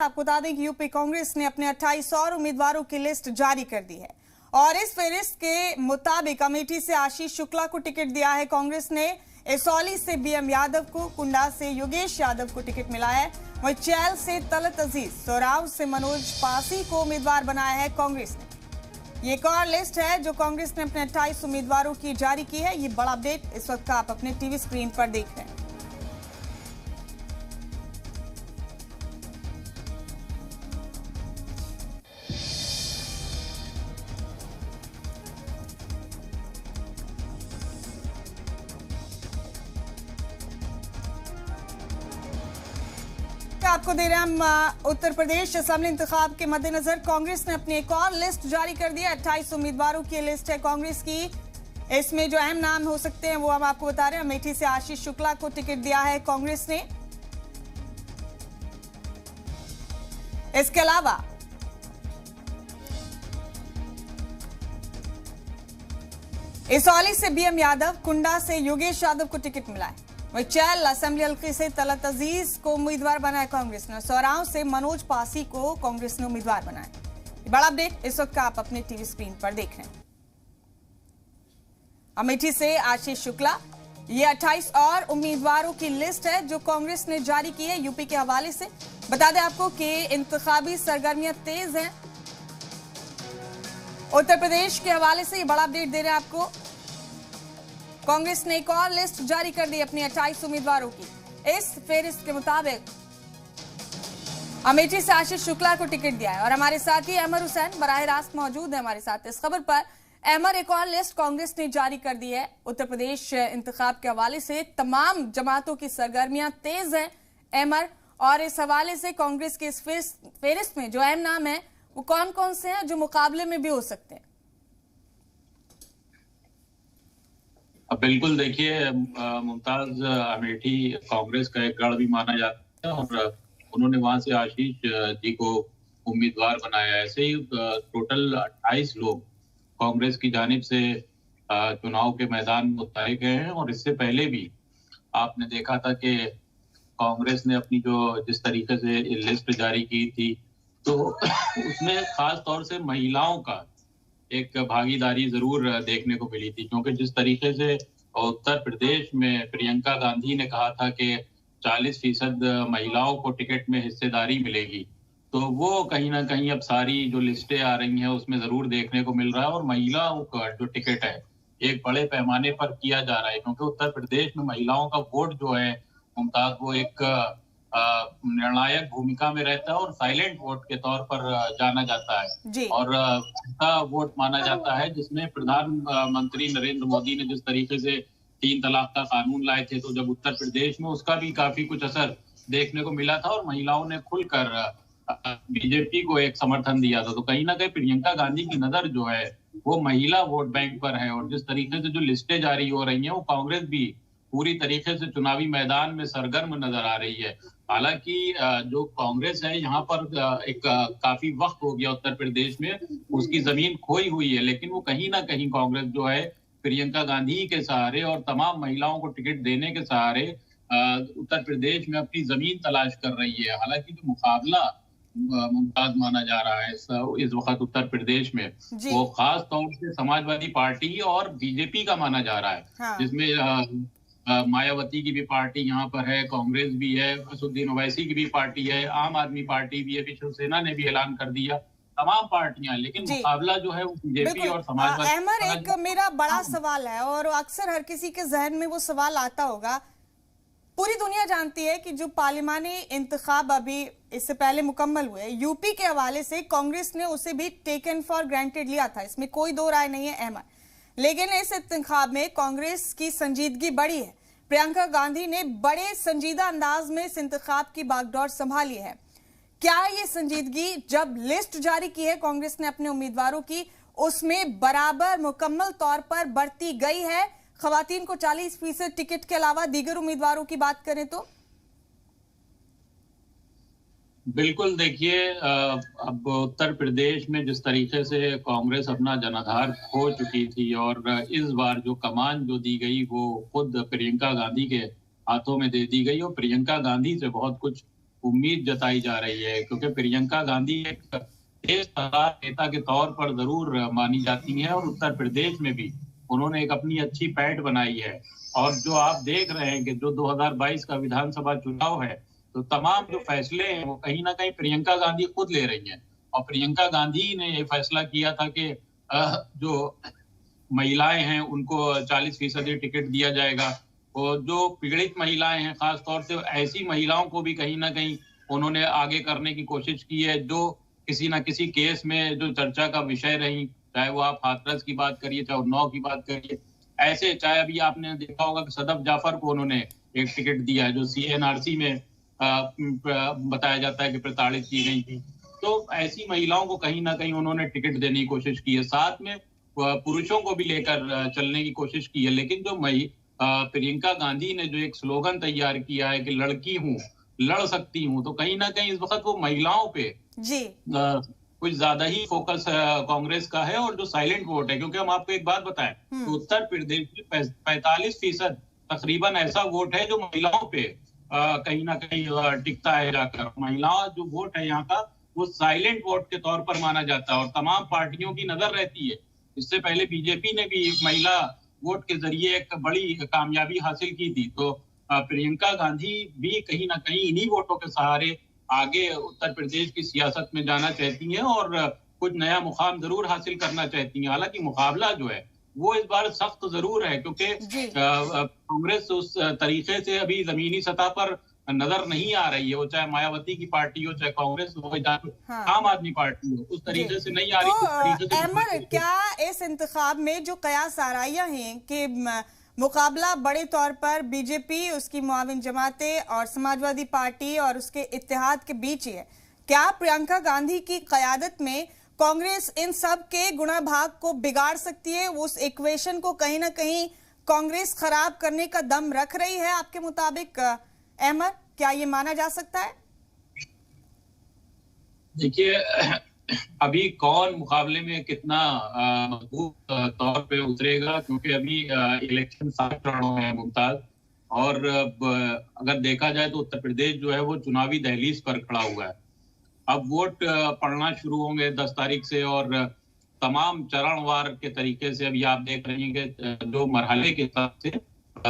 आपको बता दें कि यूपी कांग्रेस ने अपने 28 और उम्मीदवारों की लिस्ट जारी कर दी है और इस फहरिस्त के मुताबिक अमेठी से आशीष शुक्ला को टिकट दिया है कांग्रेस ने। इसौली से बीएम यादव को, कुंडा से योगेश यादव को टिकट मिला है। वहीं चैल से तलत अजीज, सोराव से मनोज पासी को उम्मीदवार बनाया है कांग्रेस ने। ये एक और लिस्ट है जो कांग्रेस ने अपने 28 उम्मीदवारों की जारी की है। ये बड़ा अपडेट इस वक्त आप अपने टीवी स्क्रीन पर देख रहे हैं। आपको दे रहे हैं हम उत्तर प्रदेश असेंबली इंतखाब के मद्देनजर कांग्रेस ने अपनी एक और लिस्ट जारी कर दी है। 28 उम्मीदवारों की लिस्ट है कांग्रेस की। इसमें जो अहम नाम हो सकते हैं वो हम आपको बता रहे हैं। अमेठी से आशीष शुक्ला को टिकट दिया है कांग्रेस ने। इसके अलावा इसौली से बीएम यादव, कुंडा से योगेश यादव को टिकट मिला है। वही चैल असेंबली हल्के से तलत अजीज को उम्मीदवार बनाया कांग्रेस ने। सोराव से मनोज पासी को कांग्रेस ने उम्मीदवार बनाया। बड़ा अपडेट इस वक्त आप अपने टीवी स्क्रीन पर देख रहे हैं। अमेठी से आशीष शुक्ला, ये 28 और उम्मीदवारों की लिस्ट है जो कांग्रेस ने जारी की है। यूपी के हवाले से बता दें आपको कि इंतखाबी सरगर्मियां तेज हैं। उत्तर प्रदेश के हवाले से ये बड़ा अपडेट दे रहे हैं आपको। कांग्रेस ने एक और लिस्ट जारी कर दी अपनी 28 उम्मीदवारों की। इस फेरिस्त के मुताबिक अमेठी से आशीष शुक्ला को टिकट दिया है और हमारे साथी अहमर हुसैन बराह रास्त मौजूद है हमारे साथ इस खबर पर। अहमर, एक और लिस्ट कांग्रेस ने जारी कर दी है। उत्तर प्रदेश इंतखाब के हवाले से तमाम जमातों की सरगर्मियां तेज हैं अहमर, और इस हवाले से कांग्रेस के इस फेरिस्त में जो अहम नाम है वो कौन कौन से हैं जो मुकाबले में भी हो सकते हैं? बिल्कुल, देखिए मुमताज, अमेठी कांग्रेस का एक गढ़ भी माना जाता है और उन्होंने वहां से आशीष जी को उम्मीदवार बनाया। ऐसे ही टोटल 28 लोग कांग्रेस की जानिब से चुनाव के मैदान में उतारे गए हैं। और इससे पहले भी आपने देखा था कि कांग्रेस ने अपनी जिस तरीके से लिस्ट जारी की थी तो उसमें खास तौर से महिलाओं का एक भागीदारी जरूर देखने को मिली थी, क्योंकि जिस तरीके से उत्तर प्रदेश में प्रियंका गांधी ने कहा था कि 40% महिलाओं को टिकट में हिस्सेदारी मिलेगी, तो वो कहीं ना कहीं अब सारी जो लिस्टें आ रही हैं उसमें जरूर देखने को मिल रहा है। और महिलाओं का जो टिकट है एक बड़े पैमाने पर किया जा रहा है, क्योंकि उत्तर प्रदेश में महिलाओं का वोट जो है मुमताज, वो एक निर्णायक भूमिका में रहता है और साइलेंट वोट के तौर पर जाना जाता है और वोट माना जाता है, जिसमें प्रधानमंत्री नरेंद्र मोदी ने जिस तरीके से 3 तलाक का कानून लाए थे, तो जब उत्तर प्रदेश में उसका भी काफी कुछ असर देखने को मिला था और महिलाओं ने खुलकर बीजेपी को एक समर्थन दिया था। तो कहीं ना कहीं प्रियंका गांधी की नजर जो है वो महिला वोट बैंक पर है और जिस तरीके से जो लिस्टें जारी हो रही हैं वो कांग्रेस भी पूरी तरीके से चुनावी मैदान में सरगर्म नजर आ रही है। हालांकि जो कांग्रेस है यहाँ पर एक काफी वक्त हो गया उत्तर प्रदेश में उसकी जमीन खोई हुई है, लेकिन वो कहीं ना कहीं कांग्रेस जो है प्रियंका गांधी के सहारे और तमाम महिलाओं को टिकट देने के सहारे उत्तर प्रदेश में अपनी जमीन तलाश कर रही है। हालांकि जो मुकाबला मुमताज माना जा रहा है इस वक्त उत्तर प्रदेश में वो खास तौर से समाजवादी पार्टी और बीजेपी का माना जा रहा है। हाँ। जिसमें मायावती की भी पार्टी यहाँ पर है, कांग्रेस भी है, असदुद्दीन ओवैसी की भी पार्टी है, आम आदमी पार्टी भी है, शिवसेना ने भी ऐलान कर दिया, तमाम पार्टियां। लेकिन मुकाबला जो है वो बीजेपी और समाजवादी। अहमर, एक मेरा बड़ा सवाल है और अक्सर हर किसी के जहन में वो सवाल आता होगा। पूरी दुनिया जानती है कि जो पार्लिमानी इंतखाब अभी इससे पहले मुकम्मल हुए, यूपी के हवाले से कांग्रेस ने उसे भी टेकन फॉर ग्रांटेड लिया था, इसमें कोई दो राय नहीं है अहमर। लेकिन इस इंतखाब में कांग्रेस की संजीदगी बड़ी है। प्रियंका गांधी ने बड़े संजीदा अंदाज में इस इंतखाब की बागडोर संभाली है। क्या ये संजीदगी जब लिस्ट जारी की है कांग्रेस ने अपने उम्मीदवारों की, उसमें बराबर मुकम्मल तौर पर बढ़ती गई है? खवातीन को 40% टिकट के अलावा दीगर उम्मीदवारों की बात करें तो? बिल्कुल, देखिए अब उत्तर प्रदेश में जिस तरीके से कांग्रेस अपना जनाधार खो चुकी थी और इस बार जो कमान जो दी गई वो खुद प्रियंका गांधी के हाथों में दे दी गई और प्रियंका गांधी से बहुत कुछ उम्मीद जताई जा रही है, क्योंकि प्रियंका गांधी एक तेज तर्रार नेता के तौर पर जरूर मानी जाती हैं और उत्तर प्रदेश में भी उन्होंने एक अपनी अच्छी पैठ बनाई है। और जो आप देख रहे हैं कि जो 2022 का विधानसभा चुनाव है, तो तमाम जो फैसले हैं वो कहीं ना कहीं प्रियंका गांधी खुद ले रही हैं। और प्रियंका गांधी ने ये फैसला किया था कि जो महिलाएं हैं उनको 40% टिकट दिया जाएगा, और जो पीड़ित महिलाएं हैं खासतौर से ऐसी महिलाओं को भी कहीं ना कहीं उन्होंने आगे करने की कोशिश की है, जो किसी ना किसी केस में जो चर्चा का विषय रही, चाहे वो आप हाथरस की बात करिए, चाहे उन्नाव की बात करिए, ऐसे चाहे अभी आपने देखा होगा कि सदफ जाफर को उन्होंने एक टिकट दिया है जो CNRC में बताया जाता है कि प्रताड़ित की गई थी। तो ऐसी महिलाओं को कहीं ना कहीं उन्होंने टिकट देने की कोशिश की है, साथ में पुरुषों को भी लेकर चलने की कोशिश की है। लेकिन जो प्रियंका गांधी ने जो एक स्लोगन तैयार किया है कि लड़की हूँ, लड़ सकती हूँ, तो कहीं ना कहीं इस वक्त वो महिलाओं पे जी कुछ ज्यादा ही फोकस कांग्रेस का है। और जो साइलेंट वोट है, क्योंकि हम आपको एक बात बताएं तो उत्तर प्रदेश में 45% तकरीबन ऐसा वोट है जो महिलाओं पे कहीं ना कहीं टिकता है जाकर। महिलाओं जो वोट है यहाँ का वो साइलेंट वोट के तौर पर माना जाता है और तमाम पार्टियों की नजर रहती है। इससे पहले बीजेपी ने भी महिला वोट के जरिए एक बड़ी कामयाबी हासिल की थी। तो प्रियंका गांधी भी कहीं ना कहीं इन्हीं वोटों के सहारे आगे उत्तर प्रदेश की सियासत में जाना चाहती हैं और कुछ नया मुकाम जरूर हासिल करना चाहती हैं। हालांकि मुकाबला जो है वो इस बार सख्त जरूर है, क्योंकि कांग्रेस उस तरीके से अभी जमीनी सतह पर नजर नहीं आ रही है, वो चाहे मायावती की पार्टी हो, चाहे कांग्रेस हो, चाहे आम आदमी पार्टी हो, उस तरीके से नहीं आ रही। तो अहमद, क्या इस इंतखाब में जो कयास आराइयां हैं कि मुकाबला बड़े तौर पर बीजेपी, उसकी मुआविन जमातें और समाजवादी पार्टी और उसके इत्तेहाद के बीच ही है, क्या प्रियंका गांधी की क़यादत में कांग्रेस इन सब के गुणा भाग को बिगाड़ सकती है? उस इक्वेशन को कहीं ना कहीं कांग्रेस खराब करने का दम रख रही है आपके मुताबिक? अहमद, क्या ये माना जा सकता है? देखिए, अभी कौन मुकाबले में कितना मजबूत तौर पे उतरेगा, क्योंकि अभी इलेक्शन 7 चरणों में है मुमताज। और अगर देखा जाए तो उत्तर प्रदेश जो है वो चुनावी दहलीज पर खड़ा हुआ है। अब वोट पड़ना शुरू होंगे 10 तारीख से और तमाम चरणवार के तरीके से अभी आप देख रहे हैं कि जो मरहले के हिसाब से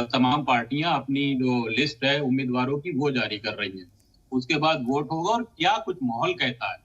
तमाम पार्टियां अपनी जो लिस्ट है उम्मीदवारों की वो जारी कर रही हैं। उसके बाद वोट होगा और क्या कुछ माहौल कहता है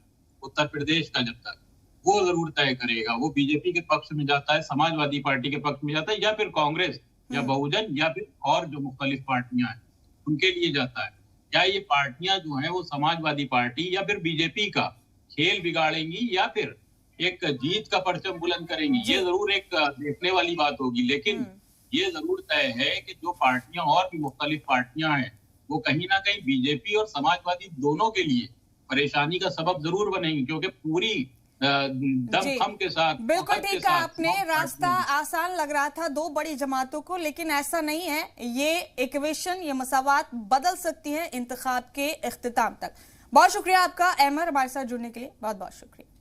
उत्तर प्रदेश का, जब तक वो जरूर तय करेगा। वो बीजेपी के पक्ष में जाता है, समाजवादी पार्टी के पक्ष में जाता है, या फिर कांग्रेस या बहुजन या फिर और जो मुख्तलिफ पार्टियां हैं उनके लिए जाता है। क्या ये पार्टियां जो हैं वो समाजवादी पार्टी या फिर बीजेपी का खेल बिगाड़ेंगी या फिर एक जीत का परचम बुलंद करेंगी, ये जरूर एक देखने वाली बात होगी। लेकिन ये जरूर तय है कि जो पार्टियां और भी मुख्तलिफ पार्टियां हैं वो कहीं ना कहीं बीजेपी और समाजवादी दोनों के लिए परेशानी का सबब जरूर बनेंगी, क्योंकि पूरी दमखम के साथ। बिल्कुल ठीक कहा आपने, रास्ता आसान लग रहा था 2 बड़ी जमातों को, लेकिन ऐसा नहीं है। ये इक्वेशन, ये मसावात बदल सकती है इंतखाब के इख्तिताम तक। बहुत शुक्रिया आपका अहमद, हमारे साथ जुड़ने के लिए बहुत बहुत शुक्रिया।